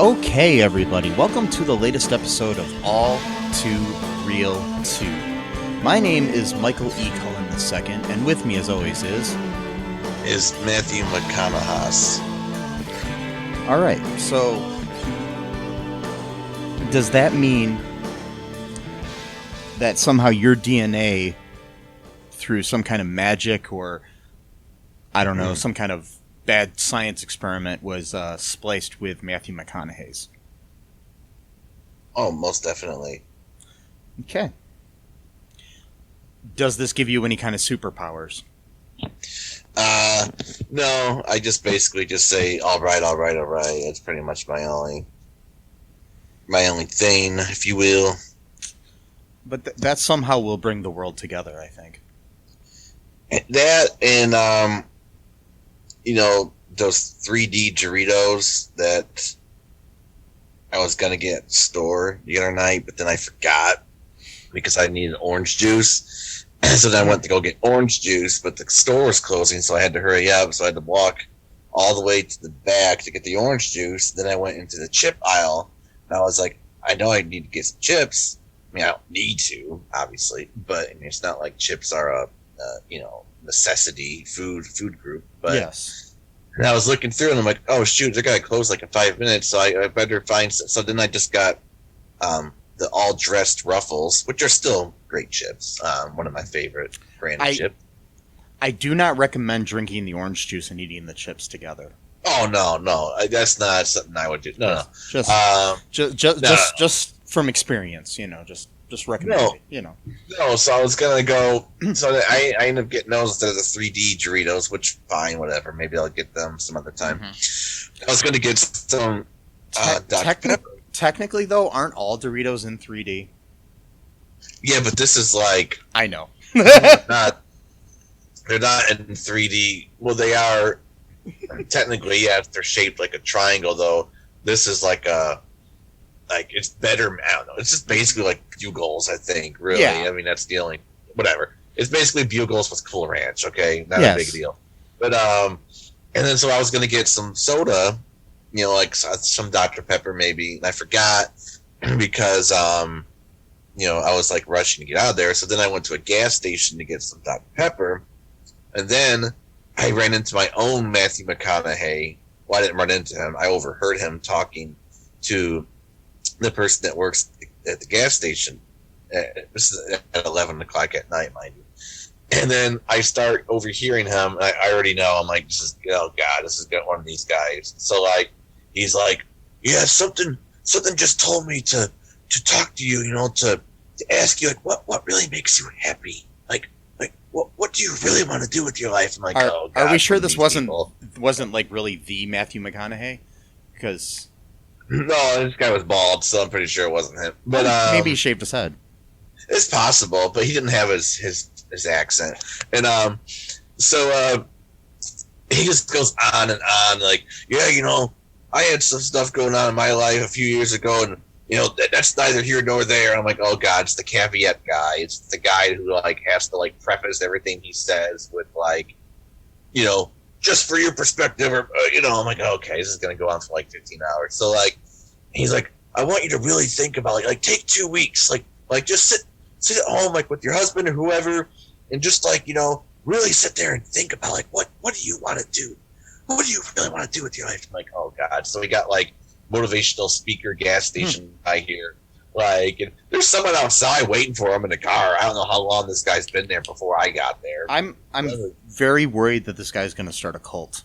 Okay, everybody, welcome to the latest episode of All Too Real 2. My name is Michael E. Cullen II, and with me, as always, is Matthew McConaughey. All right, so does that mean that somehow your DNA, through some kind of magic or, I don't know, some kind of bad science experiment, was spliced with Matthew McConaughey's? Oh, most definitely. Okay. Does this give you any kind of superpowers? No, I just basically just say, all right. It's pretty much my only thing, if you will. But that somehow will bring the world together, I think. That and, those 3D Doritos that I was going to get at the store the other night, but then I forgot because I needed orange juice. So then I went to go get orange juice, but the store was closing, so I had to hurry up. So I had to walk all the way to the back to get the orange juice. Then I went into the chip aisle, and I was like, I know I need to get some chips. I mean, I don't need to, obviously, but it's not like chips are a necessity food group. But yes. And I was looking through, and I'm like, oh shoot, they're gonna close like in 5 minutes, so I better find. So then I just got the all dressed Ruffles, which are still great chips. One of my favorite brand of chips. I do not recommend drinking the orange juice and eating the chips together. Oh no, that's not something I would do. No. Just from experience, just recommend it, No, so I was gonna go. So I ended up getting those instead of the 3D Doritos, which fine, whatever. Maybe I'll get them some other time. Mm-hmm. I was gonna get some Dr. Pepper. Technically, though, aren't all Doritos in 3D? Yeah, but this is like I know. they're not in 3D. Well, they are technically. Yeah, they're shaped like a triangle, though. This is like it's better. I don't know. It's just basically like Bugles, I think. Really, yeah. I mean, that's the only whatever. It's basically Bugles with Cool Ranch. Okay, not a big deal. But and then so I was gonna get some soda, like some Dr. Pepper maybe, and I forgot because I was like rushing to get out of there. So then I went to a gas station to get some Dr. Pepper, and then I ran into my own Matthew McConaughey. Well, I didn't run into him. I overheard him talking to the person that works at the gas station. This is at 11 o'clock at night, mind you. And then I start overhearing him. And I already know. I'm like, this is one of these guys. So he's like, yeah, something just told me to talk to you, to ask you what really makes you happy. What do you really want to do with your life? I'm like, God, are we sure this wasn't like really the Matthew McConaughey? Because no, this guy was bald, so I'm pretty sure it wasn't him. But maybe he shaved his head. It's possible, but he didn't have his accent. And so he just goes on and on, like, yeah, I had some stuff going on in my life a few years ago, and that's neither here nor there. And I'm like, oh God, it's the caveat guy. It's the guy who has to preface everything he says with just for your perspective, or I'm like, okay, this is gonna go on for 15 hours. So he's like, I want you to really think about take 2 weeks, just sit at home with your husband or whoever, and just really sit there and think about what do you want to do? What do you really want to do with your life? I'm like, oh God. So we got motivational speaker gas station guy here. And there's someone outside waiting for him in the car. I don't know how long this guy's been there before I got there. I'm very worried that this guy's going to start a cult.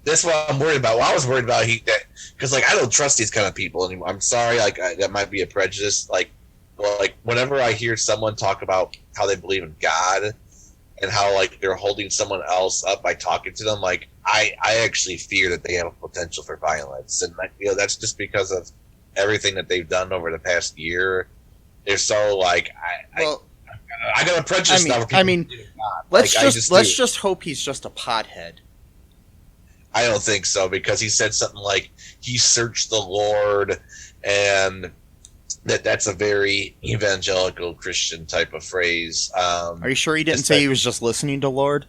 That's what I'm worried about. Well, I was worried about because I don't trust these kind of people anymore. I'm sorry, that might be a prejudice. Whenever I hear someone talk about how they believe in God and how they're holding someone else up by talking to them, I actually fear that they have a potential for violence, and that's just because of everything that they've done over the past year. They're so like I got a prejudice now. Let's just hope he's just a pothead. I don't think so, because he said something like he searched the Lord, and that's a very evangelical Christian type of phrase. Are you sure he didn't say he was just listening to Lord?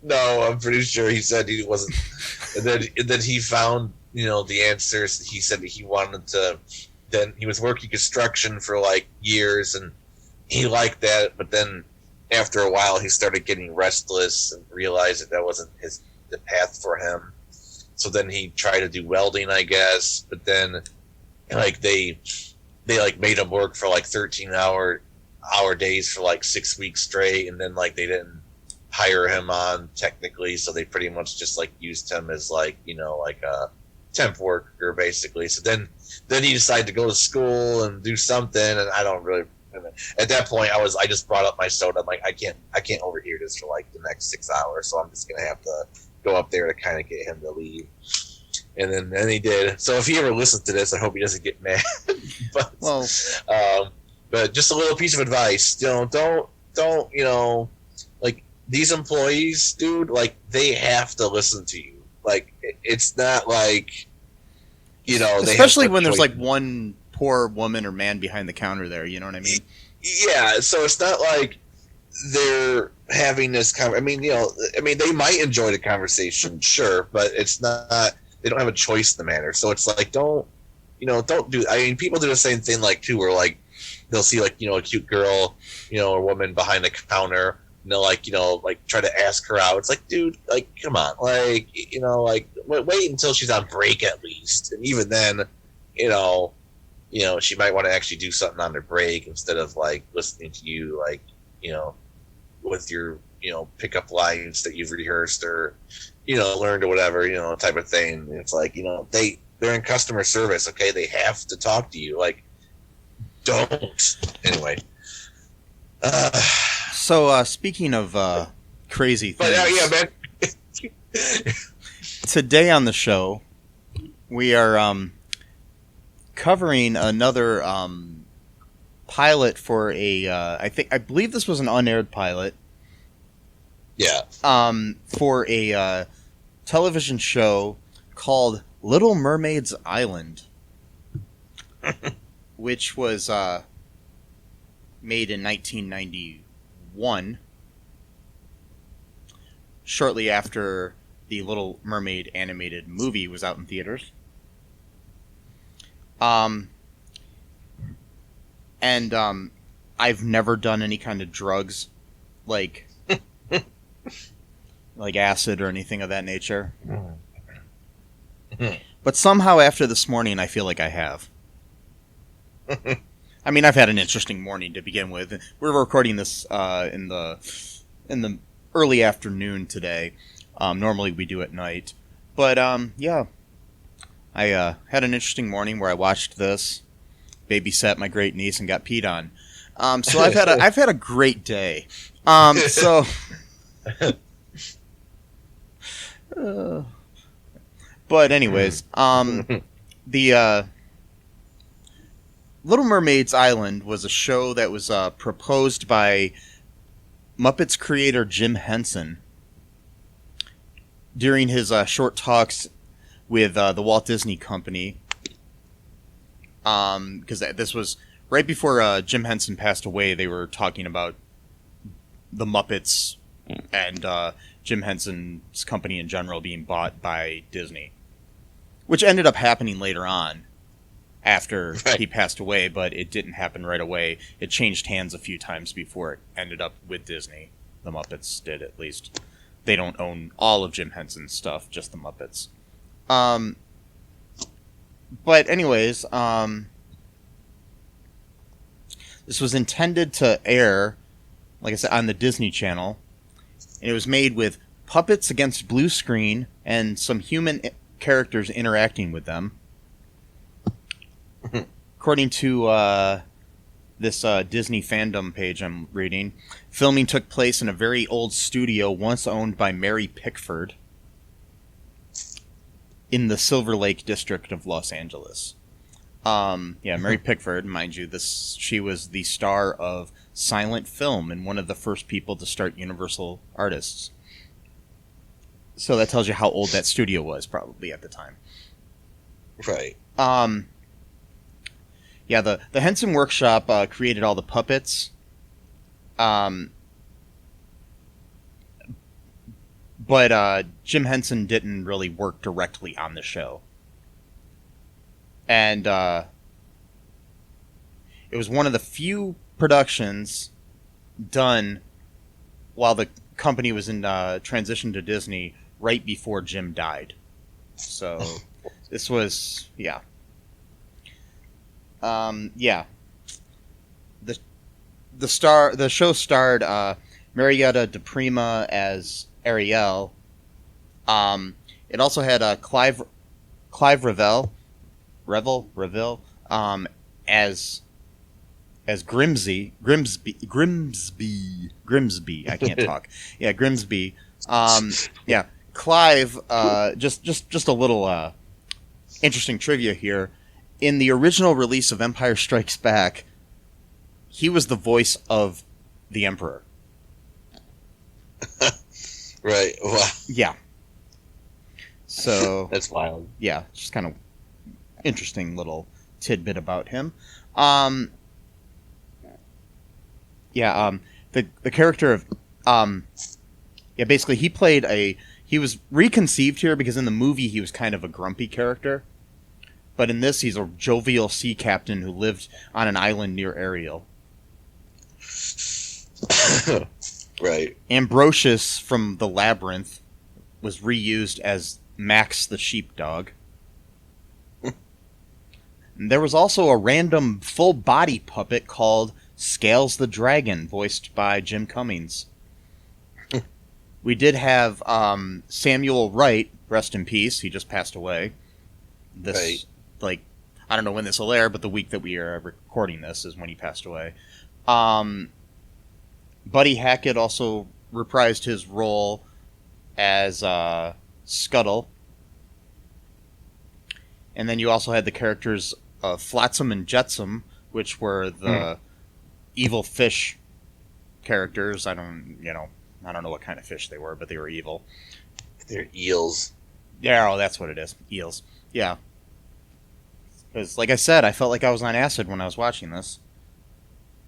No, I'm pretty sure he said he wasn't. and then he found, the answers. He said that he wanted to. Then he was working construction for like years, and he liked that. But then after a while, he started getting restless and realized that wasn't the path for him. So then he tried to do welding, I guess. But then, like they like made him work for like 13-hour days for like 6 weeks straight, and then like they didn't hire him on technically, so they pretty much just like used him as like like a temp worker basically. So then he decided to go to school and do something, and I don't really. At that point, I just brought up my soda. I'm like, I can't overhear this for like the next 6 hours, so I'm just gonna have to go up there to kind of get him to leave. And then he did. So if he ever listens to this, I hope he doesn't get mad. But just a little piece of advice, don't like these employees, dude. Like they have to listen to you. Like it's not like especially when there's like one poor woman or man behind the counter there. You know what I mean? Yeah. So it's not like they're having this I mean, they might enjoy the conversation, sure, but it's not. They don't have a choice in the matter. So it's like, don't do. I mean, people do the same thing, like too, where like they'll see like a cute girl, or woman behind the counter, and they'll like like try to ask her out. It's like, dude, like come on, like like wait until she's on break at least, and even then, she might want to actually do something on her break instead of like listening to you, like with your pickup lines that you've rehearsed or learned or whatever type of thing. It's like they're in customer service, okay? They have to talk to you. Like, don't. Anyway. So speaking of crazy things, but man. Today on the show we are covering another pilot for I believe this was an unaired pilot. Yeah. For a television show called Little Mermaid's Island, which was made in 1991, shortly after the Little Mermaid animated movie was out in theaters. And I've never done any kind of drugs, like acid or anything of that nature. But somehow after this morning, I feel like I have. I mean, I've had an interesting morning to begin with. We're recording this in the early afternoon today. Normally we do at night, but yeah, I had an interesting morning where I watched this, babysat my great niece, and got peed on. So I've had a great day. So. But anyways, the Little Mermaid's Island was a show that was proposed by Muppets creator Jim Henson during his short talks with the Walt Disney Company. Because this was right before Jim Henson passed away. They were talking about the Muppets and Jim Henson's company in general being bought by Disney, which ended up happening later on after he passed away, but it didn't happen right away. It changed hands a few times before it ended up with Disney. The Muppets did, at least. They don't own all of Jim Henson's stuff, just the Muppets. But anyways, this was intended to air, like I said, on the Disney Channel. And it was made with puppets against blue screen and some human characters interacting with them. According to this Disney fandom page I'm reading, filming took place in a very old studio once owned by Mary Pickford in the Silver Lake district of Los Angeles. Mary Pickford, mind you, she was the star of silent film and one of the first people to start Universal Artists. So that tells you how old that studio was, probably at the time. Right. The Henson Workshop created all the puppets. But Jim Henson didn't really work directly on the show. And it was one of the few productions done while the company was in transition to Disney right before Jim died. So this was, The show starred Marietta de Prima as Ariel. It also had Clive Revel as Grimsby. I can't talk. Yeah, Grimsby. Clive. Just a little interesting trivia here. In the original release of Empire Strikes Back, he was the voice of the Emperor. Right. Wow. Yeah. So that's wild. Yeah, just kind of interesting little tidbit about him. The character of basically he was reconceived here because in the movie he was kind of a grumpy character. But in this, he's a jovial sea captain who lived on an island near Ariel. Right. Ambrosius from The Labyrinth was reused as Max the sheepdog. And there was also a random full-body puppet called Scales the Dragon, voiced by Jim Cummings. We did have Samuel Wright, rest in peace, he just passed away. I don't know when this will air, but the week that we are recording this is when he passed away. Buddy Hackett also reprised his role as Scuttle. And then you also had the characters of Flotsam and Jetsam, which were the evil fish characters. I don't know what kind of fish they were, but they were evil. They're eels. Yeah, that's what it is. Eels. Yeah. Because, like I said, I felt like I was on acid when I was watching this.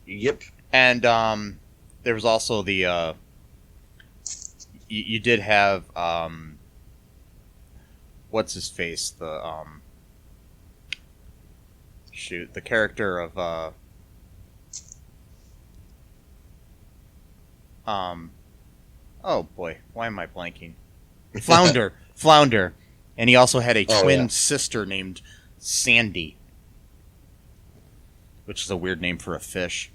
Yep. And there was also the... You did have... what's his face? The... the character of... oh, boy. Why am I blanking? Flounder. And he also had a twin sister named... Sandy, which is a weird name for a fish.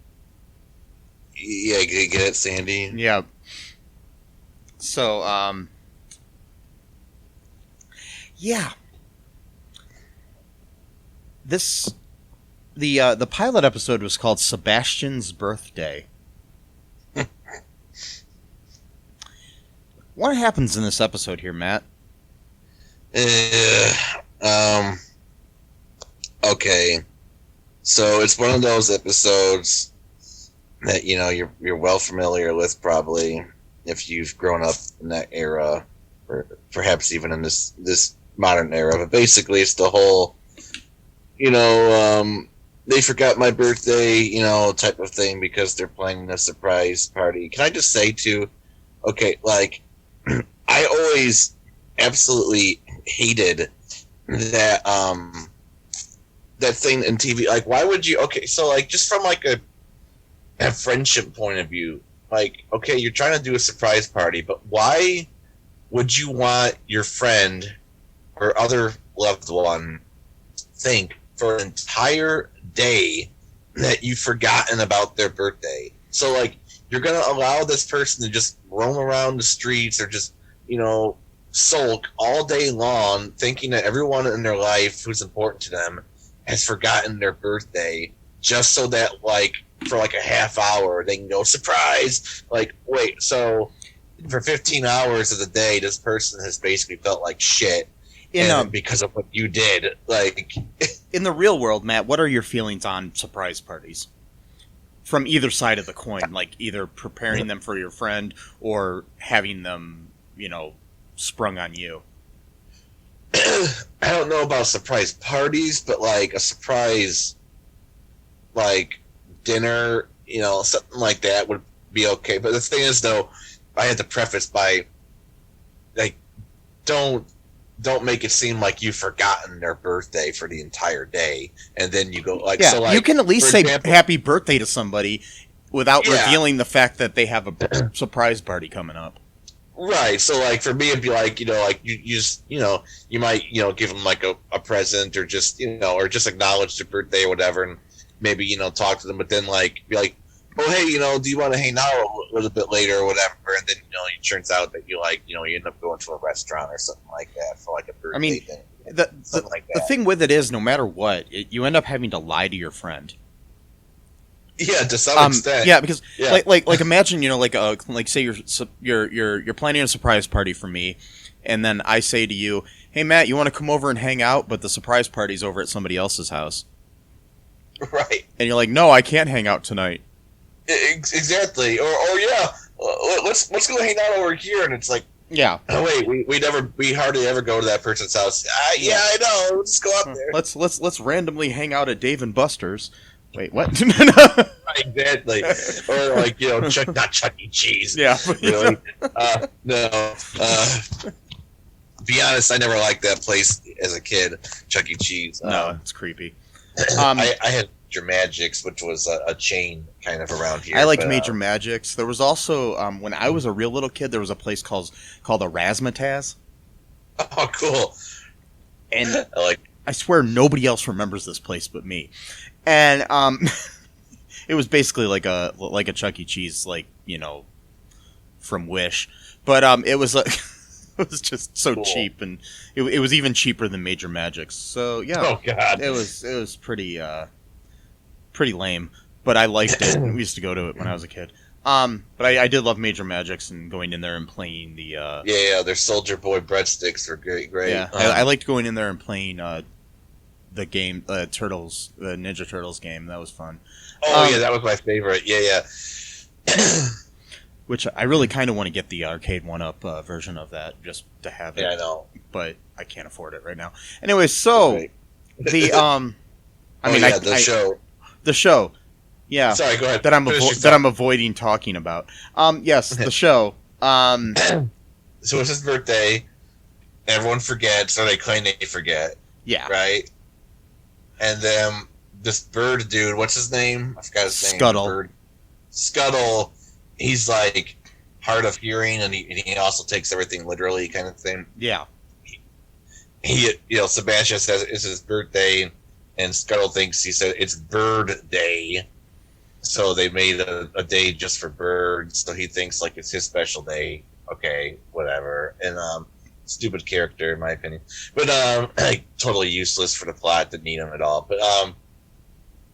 Yeah, you get it, Sandy? Yeah. So, the pilot episode was called Sebastian's Birthday. What happens in this episode here, Matt? Okay, so it's one of those episodes that you're well familiar with, probably if you've grown up in that era, or perhaps even in this modern era. But basically, it's the whole, they forgot my birthday, type of thing because they're planning a surprise party. Can I just say too? Okay, like I always absolutely hated that that thing in TV. Like, why would you? Okay, so like just from like a friendship point of view, like, okay, you're trying to do a surprise party, but why would you want your friend or other loved one think for an entire day that you've forgotten about their birthday? So like you're gonna allow this person to just roam around the streets or just sulk all day long, thinking that everyone in their life who's important to them has forgotten their birthday, just so that like for like a half hour they can go surprise. Like, wait, so for 15 hours of the day this person has basically felt like shit because of what you did. Like in the real world, Matt, what are your feelings on surprise parties? From either side of the coin, like either preparing them for your friend or having them, sprung on you. I don't know about surprise parties, but like a surprise, like dinner, something like that would be okay. But the thing is, though, I had to preface by, like, don't make it seem like you've forgotten their birthday for the entire day, and then you go like, so like, you can at least say example, happy birthday to somebody without revealing the fact that they have a surprise party coming up. Right. So like for me, it'd be like, like you just, you might, give them like a present or just, or just acknowledge their birthday or whatever, and maybe, talk to them, but then like be like, oh, hey, do you want to hang out a little bit later or whatever? And then, it turns out that you like, you end up going to a restaurant or something like that for like a birthday thing. The thing with it is, no matter what, you end up having to lie to your friend. Yeah, to some extent. Yeah, because like imagine, like say you're planning a surprise party for me, and then I say to you, hey Matt, you want to come over and hang out, but the surprise party's over at somebody else's house. Right. And you're like, no, I can't hang out tonight. Exactly. Or yeah, let's go hang out over here, and it's like, yeah. Oh wait, we hardly ever go to that person's house. Yeah, I know. Let's go up there. Let's randomly hang out at Dave and Buster's. Wait, what? Exactly. Or like, not Chuck E. Cheese. Yeah. Really? No. Be honest, I never liked that place as a kid, Chuck E. Cheese. No, it's creepy. I had Major Magics, which was a chain kind of around here. I liked Major Magics. There was also, when I was a real little kid, there was a place called the Razzmatazz. Oh, cool. And I swear nobody else remembers this place but me. And it was basically like a Chuck E. Cheese, from Wish, but it was like it was just so cheap, and it was even cheaper than Major Magics. So yeah, oh god, it was pretty lame, but I liked it. We used to go to it when I was a kid. But I did love Major Magics and going in there and playing the their Soldier Boy breadsticks were great. Yeah, I liked going in there and playing the game, Turtles, the Ninja Turtles game. That was fun. Oh yeah, that was my favorite. Yeah. Which I really kind of want to get the arcade one-up version of that just to have it. Yeah, I know, but I can't afford it right now. Anyway, so the the show. Yeah. Sorry, go ahead. That I'm avoiding talking about. Yes, the show. So it's his birthday. Everyone forgets, or they claim they forget. Yeah. Right. And then this bird dude, what's his name? I forgot his name. Scuttle. He's like hard of hearing, and he also takes everything literally, kind of thing. Yeah. He Sebastian says it's his birthday, and Scuttle thinks he said it's Bird Day. So they made a day just for birds. So he thinks like it's his special day. Okay, whatever. And stupid character in my opinion, but totally useless for the plot. Didn't need him at all. But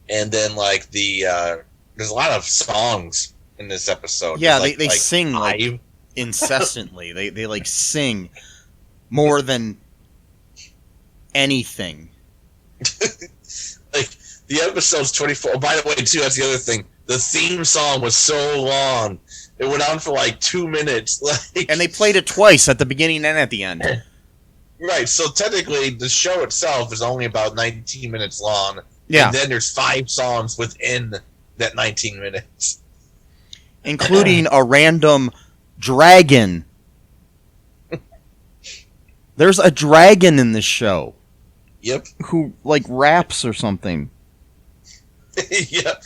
and then like there's a lot of songs in this episode. Yeah, they sing like incessantly. they like sing more than anything. Like the episode's 24. Oh, by the way, too, that's the other thing. The theme song was so long. It went on for like 2 minutes. And they played it twice, at the beginning and at the end. Right, so technically the show itself is only about 19 minutes long. Yeah. And then there's 5 songs within that 19 minutes. Including a random dragon. There's a dragon in this show. Yep. Who, like, raps or something. Yep.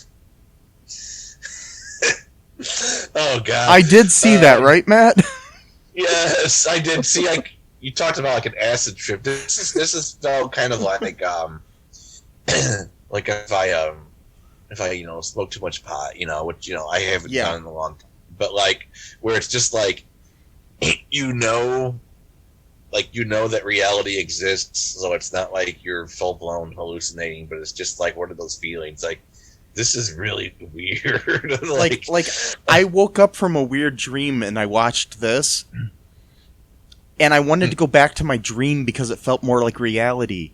Oh god! I did see that, right, Matt? Yes, I did see. You talked about like an acid trip. This is felt kind of like like if I smoke too much pot, which I haven't done in a long time. But like where it's just like that reality exists, so it's not like you're full blown hallucinating, but it's just like one of those feelings like. This is really weird. like I woke up from a weird dream and I watched this, and I wanted to go back to my dream because it felt more like reality.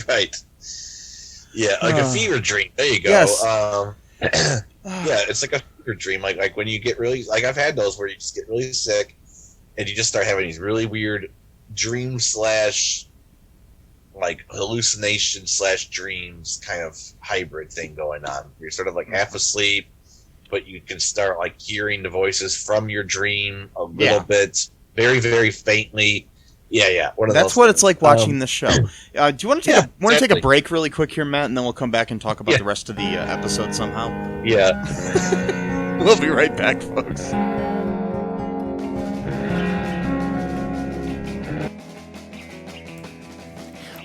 Right. Yeah, like a fever dream. There you go. Yes. Yeah, it's like a fever dream. Like when you get really, like I've had those where you just get really sick, and you just start having these really weird dreams / like hallucination / dreams kind of hybrid thing going on. You're sort of like half asleep, but you can start like hearing the voices from your dream a little bit, very, very faintly. Yeah. That's what it's like watching the show. Do you want to take a break really quick here, Matt, and then we'll come back and talk about the rest of the episode somehow? Yeah. We'll be right back, folks.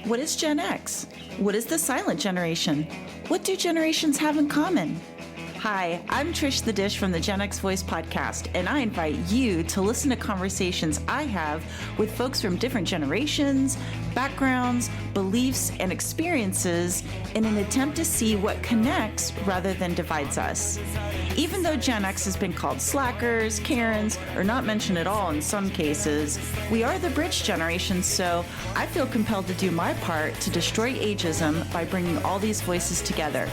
What is Gen X? What is the silent generation? What do generations have in common? Hi, I'm Trish the Dish from the Gen X Voice podcast, and I invite you to listen to conversations I have with folks from different generations, backgrounds, beliefs, and experiences in an attempt to see what connects rather than divides us. Even though Gen X has been called slackers, Karens, or not mentioned at all in some cases, we are the bridge generation, so I feel compelled to do my part to destroy ageism by bringing all these voices together.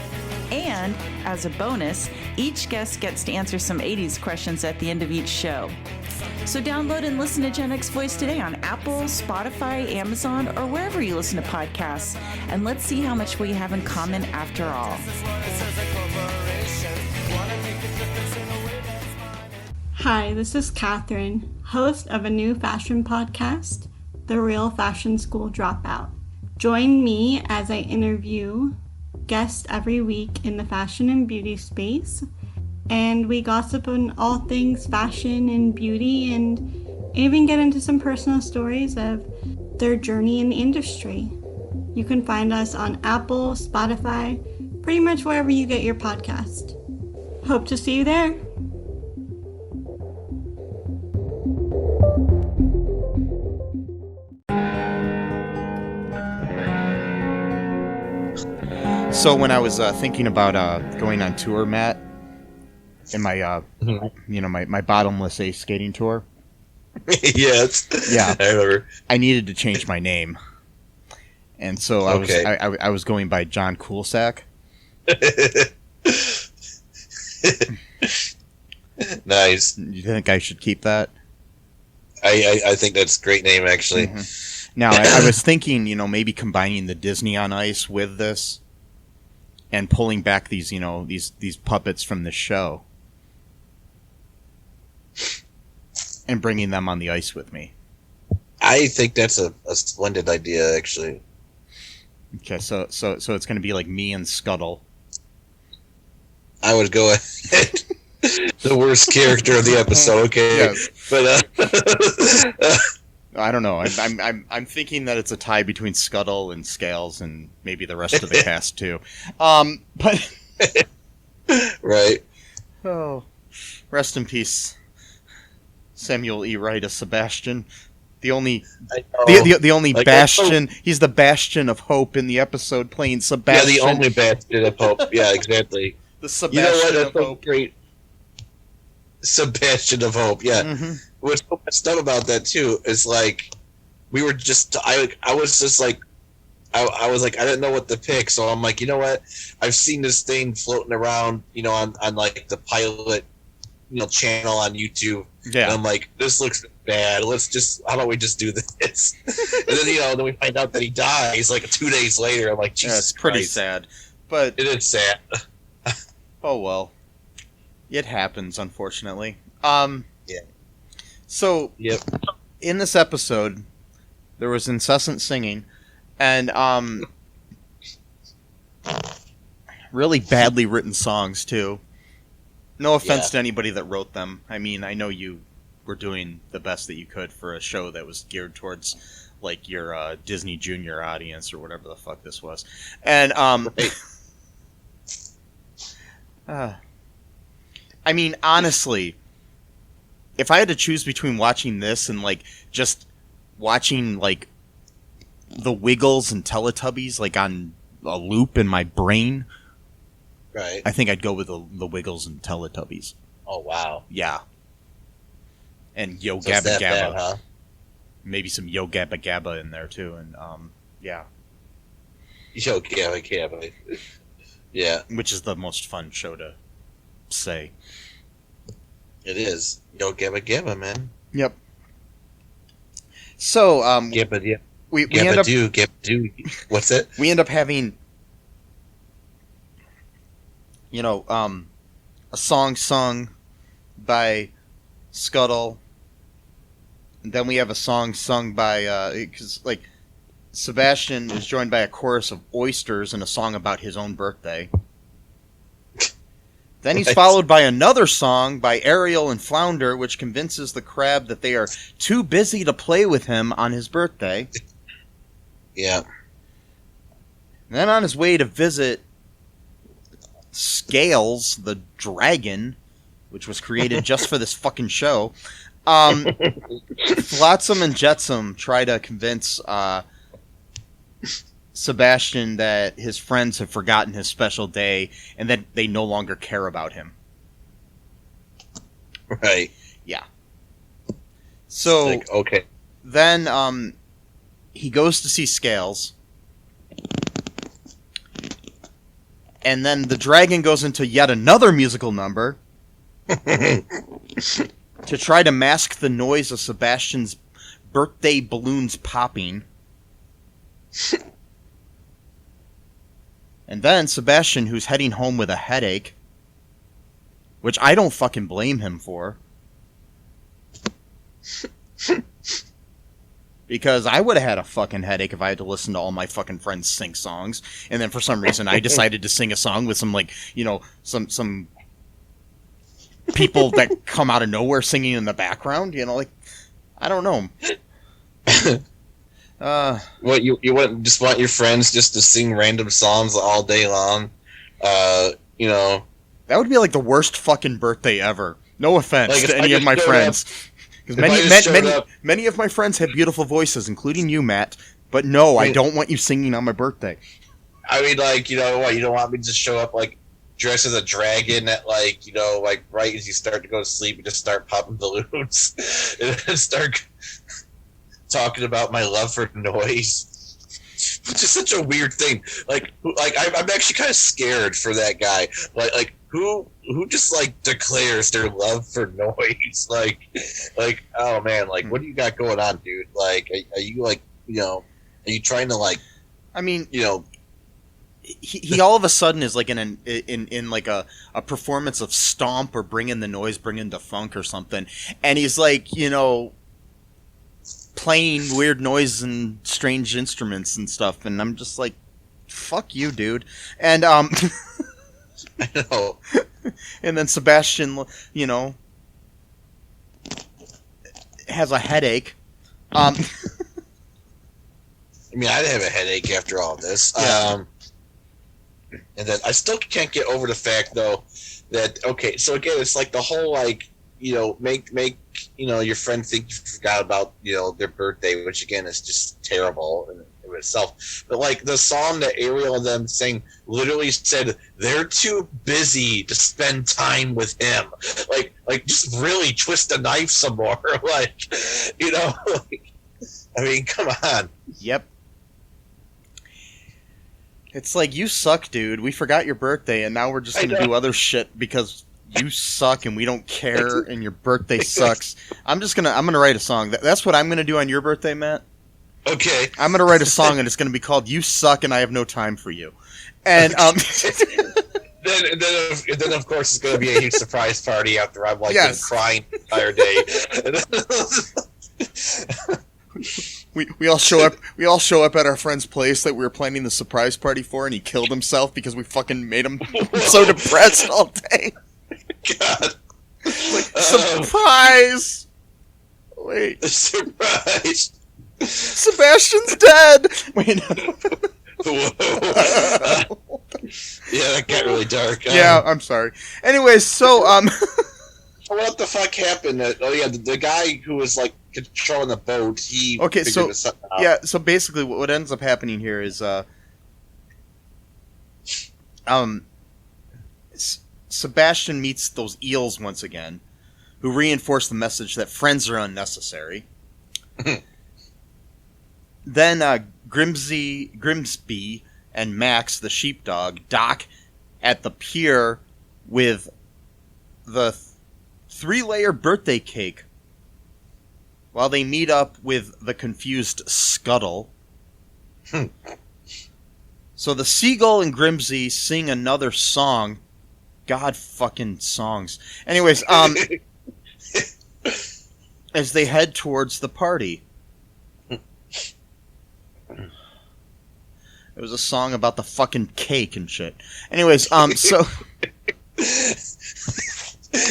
And, as a bonus, each guest gets to answer some 80s questions at the end of each show. So download and listen to Gen X Voice today on Apple, Spotify, Amazon, or wherever you listen to podcasts. And let's see how much we have in common after all. Hi, this is Catherine, host of a new fashion podcast, The Real Fashion School Dropout. Join me as I interview guests every week in the fashion and beauty space, and we gossip on all things fashion and beauty, and even get into some personal stories of their journey in the industry. You can find us on Apple, Spotify, pretty much wherever you get your podcast. Hope to see you there. So when I was thinking about going on tour, Matt, in my my bottomless ace skating tour. Yeah, I remember. I needed to change my name, and so I was going by John Coolsack. Nice. You think I should keep that? I think that's a great name, actually. Mm-hmm. Now I was thinking, maybe combining the Disney on Ice with this. And pulling back these, these puppets from the show, and bringing them on the ice with me. I think that's a splendid idea, actually. Okay, so it's going to be like me and Scuttle. I would go ahead. The worst character of the episode. Okay, yes. But I don't know. I'm thinking that it's a tie between Scuttle and Scales and maybe the rest of the cast too. But right. Oh, rest in peace, Samuel E. Wright as Sebastian. The only like, bastion. He's the bastion of hope in the episode, playing Sebastian. Yeah, the only bastion of hope. Yeah, exactly. The Sebastian of hope. Great. Sebastian of hope. Yeah. Mm-hmm. What's so messed up about that too is like we were just I was just like I was like I didn't know what to pick, so I'm like, you know what, I've seen this thing floating around on like the pilot channel on YouTube, and I'm like, this looks bad, how about we just do this? And then then we find out that he dies like 2 days later. I'm like, Jesus, it's pretty Christ. sad, but it is sad. Oh well, it happens, unfortunately. Yeah. So, in this episode, there was incessant singing, and really badly written songs too. No offense to anybody that wrote them. I mean, I know you were doing the best that you could for a show that was geared towards like your Disney Junior audience or whatever the fuck this was, and I mean, honestly, if I had to choose between watching this and like just watching like the Wiggles and Teletubbies like on a loop in my brain, right? I think I'd go with the Wiggles and Teletubbies. Oh wow, yeah. And Yo so Gabba Gabba, bad, huh? Maybe some Yo Gabba Gabba in there too, and yeah. Yo Gabba Gabba. Yeah, which is the most fun show to say. it is. Yo Gabba Gabba, man. Yep. So Gabba yeah. we Gabba end up do, Gabba do. What's it? we end up having a song sung by Scuttle, and then we have a song sung by because like Sebastian is joined by a chorus of oysters and a song about his own birthday. Then he's Right. followed by another song by Ariel and Flounder, which convinces the crab that they are too busy to play with him on his birthday. Yeah. And then on his way to visit Scales, the dragon, which was created just for this fucking show, Flotsam and Jetsam try to convince Sebastian that his friends have forgotten his special day and that they no longer care about him. Right. Yeah. So Like, okay. then he goes to see Scales. And then the dragon goes into yet another musical number to try to mask the noise of Sebastian's birthday balloons popping. And then Sebastian, who's heading home with a headache, which I don't fucking blame him for. Because I would have had a fucking headache if I had to listen to all my fucking friends sing songs, and then for some reason I decided to sing a song with some some people that come out of nowhere singing in the background. I don't know. What you just want your friends just to sing random songs all day long? That would be like the worst fucking birthday ever. No offense Like, if to I any of just my showed friends. Because If I just showed up- many of my friends have beautiful voices, including you, Matt. But no, I mean- don't want you singing on my birthday. I mean, like, you don't want me to just show up like dressed as a dragon at like right as you start to go to sleep and just start popping balloons and then start talking about my love for noise. Which is such a weird thing. I'm actually kind of scared for that guy. Like who just like declares their love for noise? Like oh man, like what do you got going on, dude? Like are you like are you trying to like I mean, he all of a sudden is like in like a performance of Stomp or Bring in the Noise, Bring in the Funk or something, and he's like playing weird noise and strange instruments and stuff, and I'm just like, fuck you, dude. And I know. and then Sebastian, has a headache. I mean, I'd have a headache after all this. Yeah. And then I still can't get over the fact, though, that okay. So again, it's like the whole like make your friend think you forgot about their birthday, which again is just terrible in itself. But like the song that Ariel and them sang literally said they're too busy to spend time with him. Like just really twist the knife some more. Like I mean, come on. Yep. It's like, you suck, dude. We forgot your birthday, and now we're just going to do other shit because you suck and we don't care and your birthday sucks. I'm gonna write a song. That's what I'm going to do on your birthday, Matt. Okay. I'm going to write a song, and it's going to be called You Suck and I Have No Time for You. And then of course it's going to be a huge surprise party after I'm like been crying the entire day. We all show up. We all show up at our friend's place that we were planning the surprise party for, and he killed himself because we fucking made him so depressed all day. God, surprise! Wait, surprise! Sebastian's dead. Wait. Whoa. Yeah, that got really dark. Yeah, I'm sorry. Anyways, so what the fuck happened? The guy who was like controlling the boat. He okay. So something out. yeah. So basically, what ends up happening here is Sebastian meets those eels once again, who reinforce the message that friends are unnecessary. Then Grimsby and Max, the sheepdog, dock at the pier with the 3-layer birthday cake while they meet up with the confused Scuttle. So the Seagull and Grimsey sing another song. God fucking songs. Anyways, as they head towards the party. It was a song about the fucking cake and shit. Anyways, so...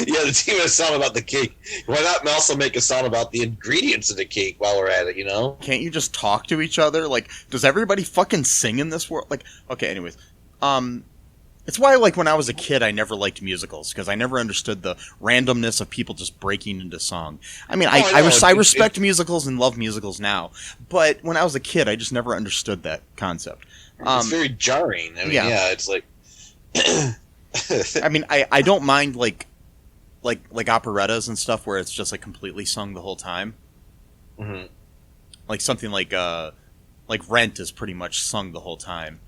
Yeah, the team has a song about the cake. Why not also make a song about the ingredients of the cake while we're at it, you know? Can't you just talk to each other? Like, does everybody fucking sing in this world? Like, okay, anyways. It's why, like, when I was a kid, I never liked musicals, because I never understood the randomness of people just breaking into song. I mean, I respect musicals and love musicals now, but when I was a kid, I just never understood that concept. It's very jarring. I mean, yeah it's like... I mean, I don't mind, like operettas and stuff where it's just, like, completely sung the whole time. Mm-hmm. Like, something like Rent is pretty much sung the whole time.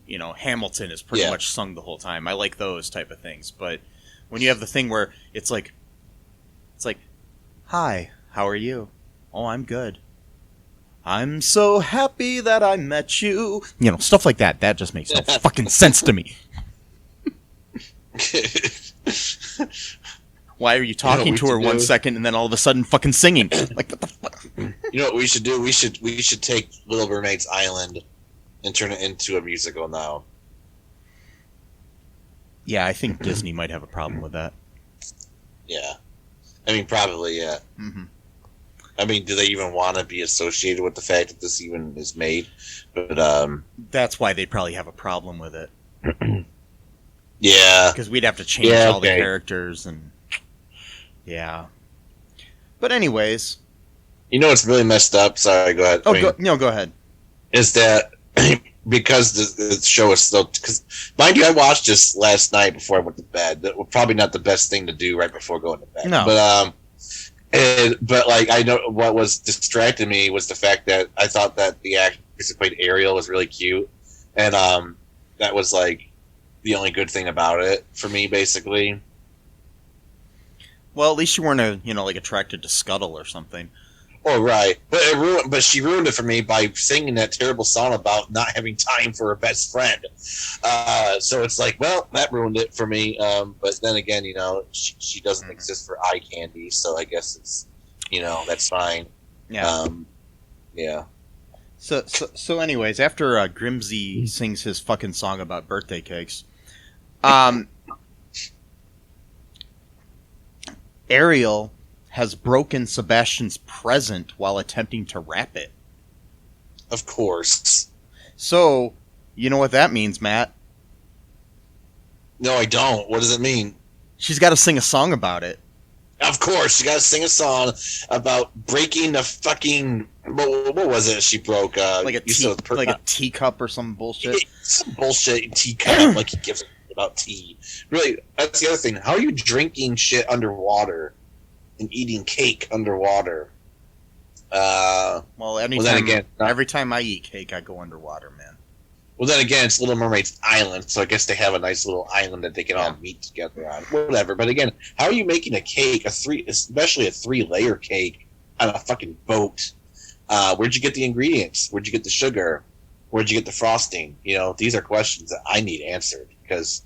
You know, Hamilton is pretty much sung the whole time. I like those type of things. But when you have the thing where it's like, hi, how are you? Oh, I'm good. I'm so happy that I met you. You know, stuff like that. That just makes no fucking sense to me. Why are you talking to her 1 second and then all of a sudden fucking singing? Like, what the fuck? You know what we should do? We should take Little Mermaid's Island and turn it into a musical now. Yeah, I think Disney might have a problem with that. Yeah. I mean, probably, yeah. Mm-hmm. I mean, do they even want to be associated with the fact that this even is made? But that's why they probably have a problem with it. Yeah. Because we'd have to change all the characters and... Yeah. But anyways... You know what's really messed up? Sorry, go ahead. Go ahead. Is that because the show is still... Because, mind you, I watched this last night before I went to bed. That was probably not the best thing to do right before going to bed. No. But like, I know what was distracting me was the fact that I thought that the actress who played Ariel was really cute. And that was like the only good thing about it for me, basically. Well, at least you weren't attracted to Scuttle or something. Oh, right. But she ruined it for me by singing that terrible song about not having time for her best friend. So it's like, well, that ruined it for me. But then again, she doesn't exist for eye candy, so I guess it's, that's fine. Yeah. Yeah. So anyways, after Grimsey sings his fucking song about birthday cakes, Ariel has broken Sebastian's present while attempting to wrap it. Of course. So, you know what that means, Matt? No, I don't. What does it mean? She's got to sing a song about it. Of course, she got to sing a song about breaking the fucking... What was it she broke? Like a teacup or some bullshit? Some bullshit teacup, like he gives a about tea. Really, that's the other thing. How are you drinking shit underwater and eating cake underwater? Every time I eat cake, I go underwater, man. Well, then again, it's Little Mermaid's Island, so I guess they have a nice little island that they can all meet together on. Whatever. But again, how are you making a cake, especially a 3-layer cake, on a fucking boat? Where'd you get the ingredients? Where'd you get the sugar? Where'd you get the frosting? These are questions that I need answered, because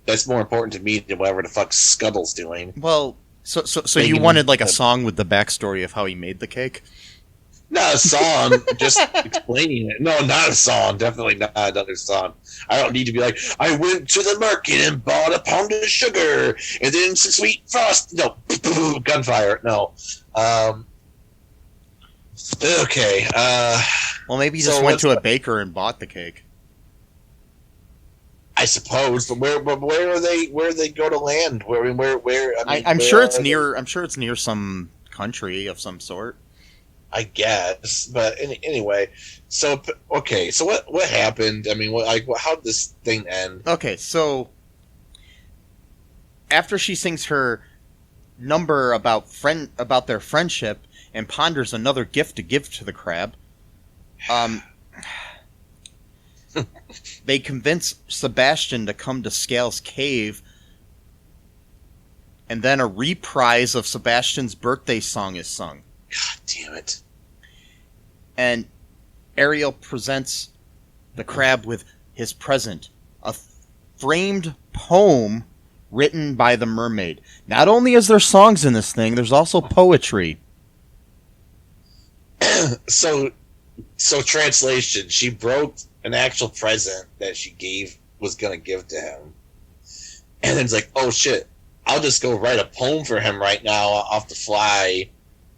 that's more important to me than whatever the fuck Scuttle's doing. Well, so you wanted like a song with the backstory of how he made the cake? Not a song, just explaining it. No, not a song. Definitely not another song. I don't need to be like, I went to the market and bought a pound of sugar and then some sweet frost. No, gunfire. No. Okay. Well, maybe you just went to a baker and bought the cake. I suppose, but where are they? Where they go to land? I'm sure it's near. I'm sure it's near some country of some sort. I guess, but anyway. So okay. So what happened? I mean, how did this thing end? Okay, so after she sings her number about their friendship and ponders another gift to give to the crab, They convince Sebastian to come to Scale's cave, and then a reprise of Sebastian's birthday song is sung. God damn it. And Ariel presents the crab with his present, a framed poem written by the mermaid. Not only is there songs in this thing, there's also poetry. So translation, she broke an actual present that she was going to give to him. And then it's like, oh shit, I'll just go write a poem for him right now off the fly,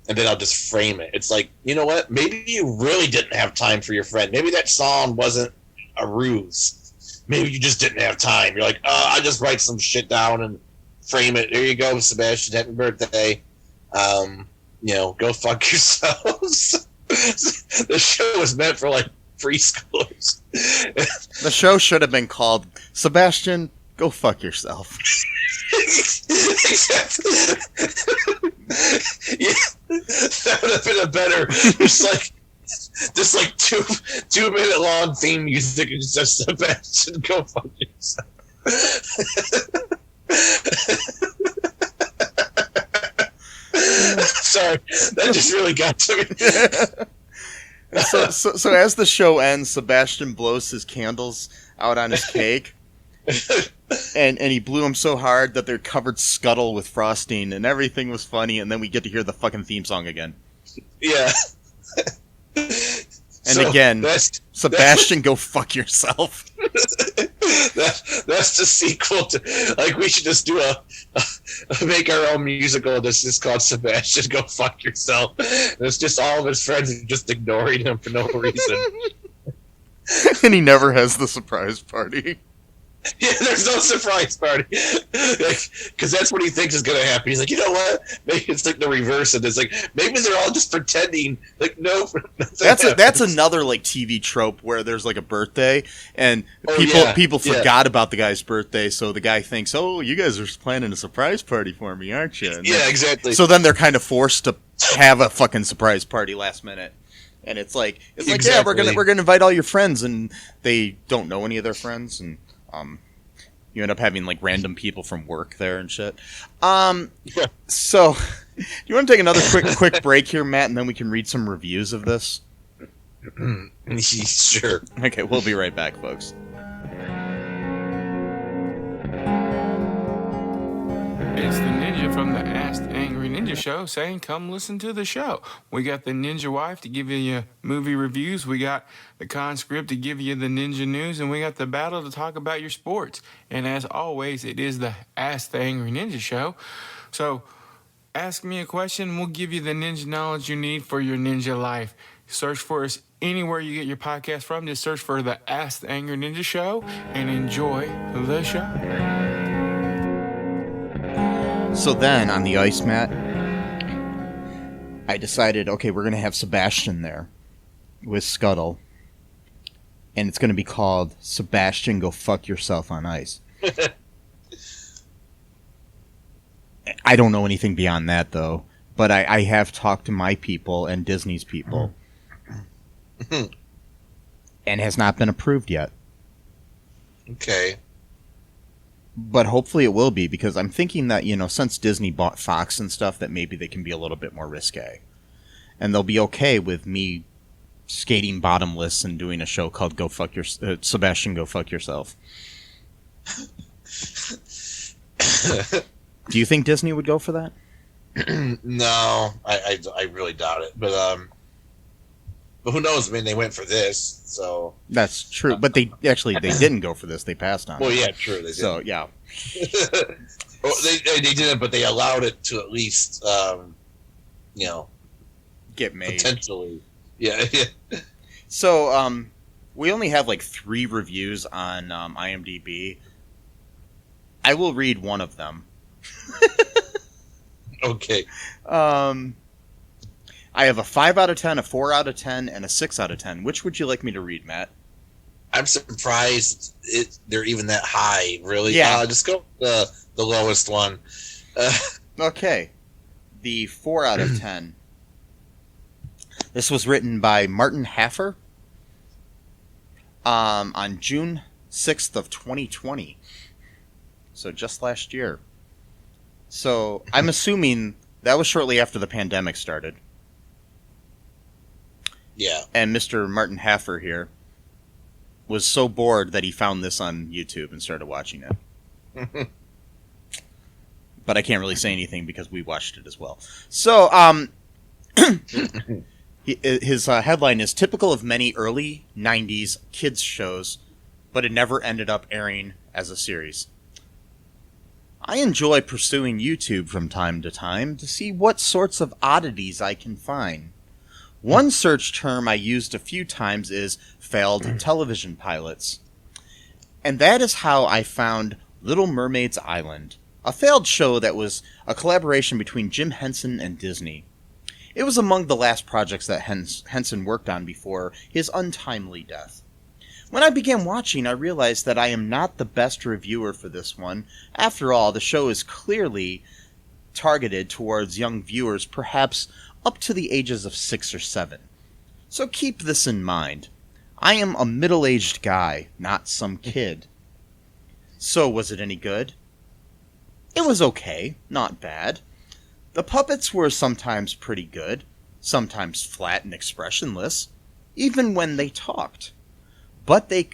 and then I'll just frame it. It's like, you know what? Maybe you really didn't have time for your friend. Maybe that song wasn't a ruse. Maybe you just didn't have time. You're like, I'll just write some shit down and frame it. There you go, Sebastian. Happy birthday. Go fuck yourselves. The show was meant for like preschoolers. The show should have been called Sebastian, Go Fuck Yourself. Exactly. Yeah, that would have been a better, just like 2 minute long theme music and just Sebastian, go fuck yourself. Sorry, that just really got to me. So as the show ends, Sebastian blows his candles out on his cake, and he blew them so hard that they're covered scuttle with frosting, and everything was funny. And then we get to hear the fucking theme song again. Yeah. And again, Sebastian, go fuck yourself. That's the sequel to, like, we should just do make our own musical. This is called Sebastian, Go Fuck Yourself. And it's just all of his friends just ignoring him for no reason. And he never has the surprise party. Yeah, there's no surprise party. Because that's what he thinks is going to happen. He's like, you know what? Maybe it's like the reverse of this. Like, maybe they're all just pretending. Like, no. That's another like TV trope where there's like a birthday and people forgot about the guy's birthday, so the guy thinks, oh, you guys are planning a surprise party for me, aren't you? And yeah, exactly. So then they're kind of forced to have a fucking surprise party last minute. And it's like exactly. Yeah, we're gonna invite all your friends, and they don't know any of their friends, and you end up having like random people from work there and shit. So do you want to take another quick break here, Matt, and then we can read some reviews of this? Sure. Okay, we'll be right back, folks. It's the ninja from the Ask the Angry Ninja Show saying, come listen to the show. We got the Ninja Wife to give you your movie reviews. We got the Conscript to give you the ninja news. And we got the Battle to talk about your sports. And as always, it is the Ask the Angry Ninja Show. So ask me a question, we'll give you the ninja knowledge you need for your ninja life. Search for us anywhere you get your podcast from. Just search for the Ask the Angry Ninja Show and enjoy the show. So then, on the ice mat, I decided, okay, we're going to have Sebastian there with Scuttle, and it's going to be called Sebastian, Go Fuck Yourself on Ice. I don't know anything beyond that, though, but I have talked to my people and Disney's people, and has not been approved yet. Okay. But hopefully it will be, because I'm thinking that, since Disney bought Fox and stuff, that maybe they can be a little bit more risque. And they'll be okay with me skating bottomless and doing a show called Sebastian, Go Fuck Yourself. Do you think Disney would go for that? No, I really doubt it. But who knows? I mean, they went for this, so that's true. But they didn't go for this. They passed on. Well, it. yeah, true. They did. So yeah. Well, they didn't, but they allowed it to at least, get made potentially. Yeah. So we only have like 3 reviews on IMDb. I will read one of them. Okay. I have a 5 out of 10, a 4 out of 10, and a 6 out of 10. Which would you like me to read, Matt? I'm surprised they're even that high. Really? Yeah. Just go with the lowest one. Okay. The 4 out of 10. This was written by Martin Haffer. on June 6th of 2020. So just last year. So I'm assuming that was shortly after the pandemic started. Yeah. And Mr. Martin Haffer here was so bored that he found this on YouTube and started watching it. But I can't really say anything because we watched it as well. So, his headline is typical of many early 90s kids shows, but it never ended up airing as a series. I enjoy pursuing YouTube from time to time to see what sorts of oddities I can find. One search term I used a few times is failed television pilots. And that is how I found Little Mermaid's Island, a failed show that was a collaboration between Jim Henson and Disney. It was among the last projects that Henson worked on before his untimely death. When I began watching, I realized that I am not the best reviewer for this one. After all, the show is clearly targeted towards young viewers, perhaps up to the ages of 6 or 7. So keep this in mind. I am a middle-aged guy, not some kid. So was it any good? It was okay, not bad. The puppets were sometimes pretty good, sometimes flat and expressionless, even when they talked. But the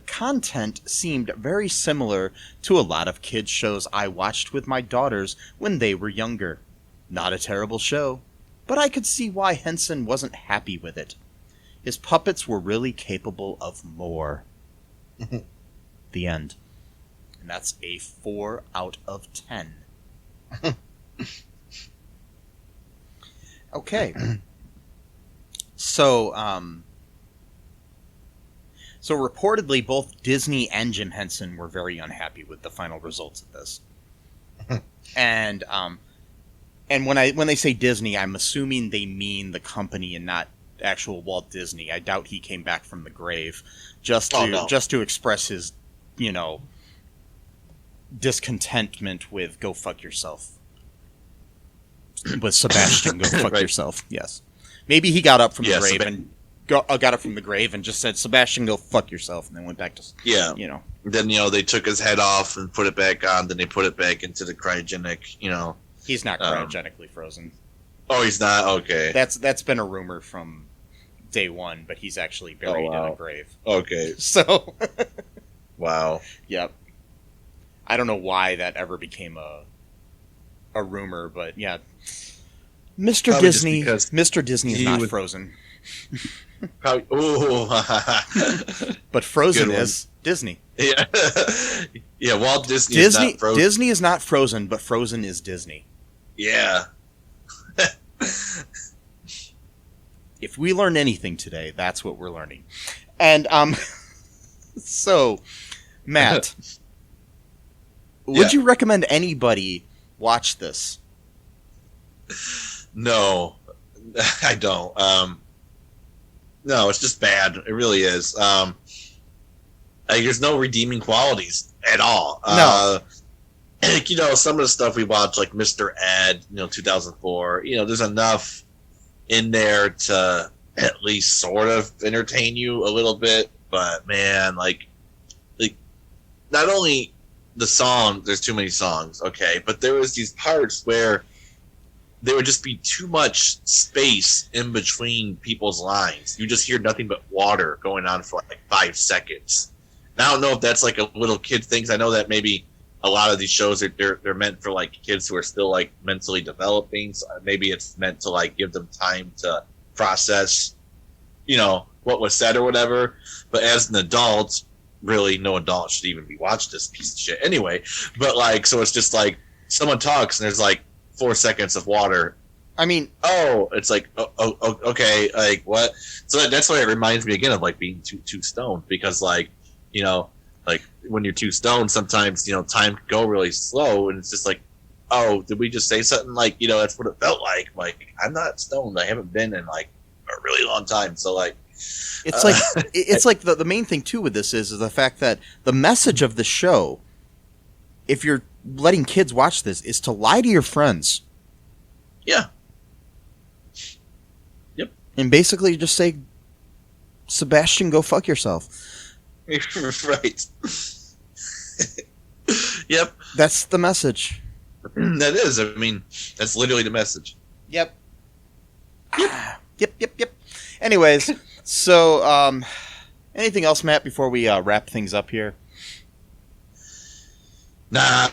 content seemed very similar to a lot of kids' shows I watched with my daughters when they were younger. Not a terrible show, but I could see why Henson wasn't happy with it. His puppets were really capable of more. The end. And that's a 4 out of 10. Okay. So reportedly both Disney and Jim Henson were very unhappy with the final results of this. And when they say Disney, I'm assuming they mean the company and not actual Walt Disney. I doubt he came back from the grave just to express his, discontentment with "Go fuck yourself." With Sebastian, "Go fuck Right. yourself." Yes, maybe he got up from the grave got up from the grave and just said, "Sebastian, go fuck yourself," and then went back to Then they took his head off and put it back on. Then they put it back into the cryogenic. He's not cryogenically frozen. Oh, he's not? Okay. That's been a rumor from day one, but he's actually buried in a grave. Okay. So, wow. Yep. I don't know why that ever became a rumor, but yeah. Mr. Probably Mr. Disney is not frozen. Probably. Ooh. But Frozen is Disney. Yeah. Yeah, Walt Disney is not frozen. Disney is not frozen, but Frozen is Disney. Yeah. If we learn anything today, that's what we're learning. And so Matt, would you recommend anybody watch this? No, I don't. No, it's just bad. It really is. There's no redeeming qualities at all. No. Some of the stuff we watch, like Mr. Ed, 2004, there's enough in there to at least sort of entertain you a little bit. But man, like not only the song, there's too many songs, okay, but there was these parts where there would just be too much space in between people's lines. You just hear nothing but water going on for like 5 seconds. And I don't know if that's like a little kid thing. 'Cause I know that maybe a lot of these shows they're meant for like kids who are still like mentally developing. So maybe it's meant to like give them time to process, what was said or whatever. But as an adult, really no adult should even be watching this piece of shit anyway. But so it's just like someone talks and there's like 4 seconds of water. I mean, it's like, okay, like what? So that's why it reminds me again of like being too stoned, because like when you're too stoned, sometimes time can go really slow, and it's just like, oh, did we just say something? Like that's what it felt like. Like I'm not stoned. I haven't been in like a really long time. So like, it's like the main thing too with this is the fact that the message of the show, if you're letting kids watch this, is to lie to your friends. Yeah. Yep. And basically just say Sebastian, go fuck yourself. Right. Yep. That's the message. That is. I mean, that's literally the message. Yep. Yep. Anyways, so anything else, Matt, before we wrap things up here? Nah.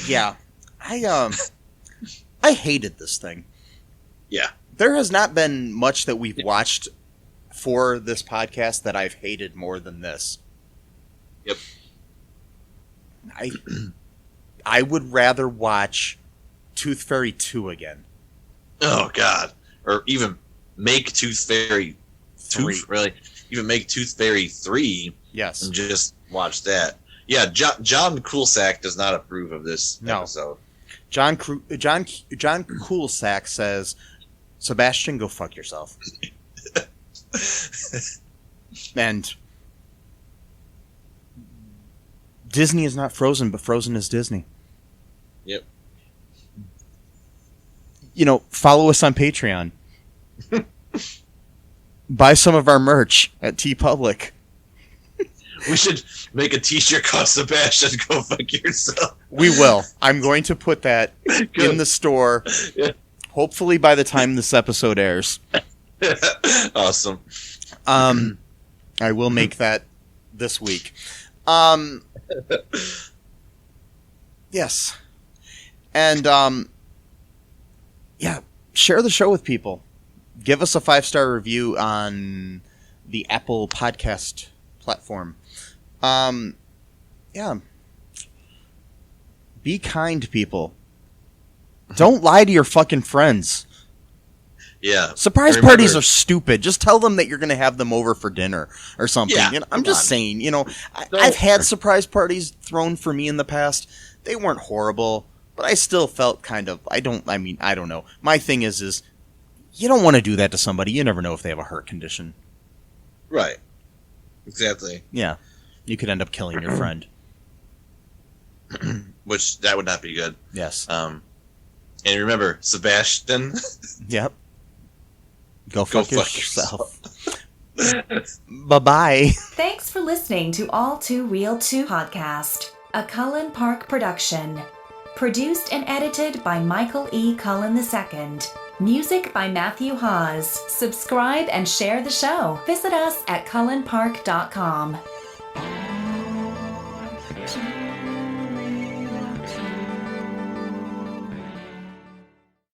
Yeah. I hated this thing. Yeah. There has not been much that we've watched for this podcast that I've hated more than this. Yep. I would rather watch Tooth Fairy 2 again. Oh, God. Or even make Tooth Fairy 3. Really? Even make Tooth Fairy 3 Yes. and just watch that. Yeah, John Coolsack does not approve of this episode. John Coolsack says, Sebastian, go fuck yourself. And Disney is not Frozen, but Frozen is Disney. Yep. You know, follow us on Patreon. Buy some of our merch at TeePublic. We should make a t-shirt called Sebastian, go fuck yourself. We will. I'm going to put that in the store, hopefully by the time this episode airs. Awesome. I will make that this week. Yes. And, yeah, share the show with people. Give us a 5-star review on the Apple Podcast platform. Yeah. Be kind, people. Don't lie to your fucking friends. Yeah. Surprise parties are stupid. Just tell them that you're going to have them over for dinner or something. Yeah, You know, I'm just saying, you know, I've had surprise parties thrown for me in the past. They weren't horrible, but I still felt kind of, I don't know. My thing is you don't want to do that to somebody. You never know if they have a heart condition. Right. Exactly. Yeah. You could end up killing your friend. Which, that would not be good. Yes. And remember, Sebastian. Yep. Go fuck yourself. Bye-bye. Thanks for listening to All Too Real 2 podcast, a Cullen Park production. Produced and edited by Michael E. Cullen II. Music by Matthew Hawes. Subscribe and share the show. Visit us at cullenpark.com.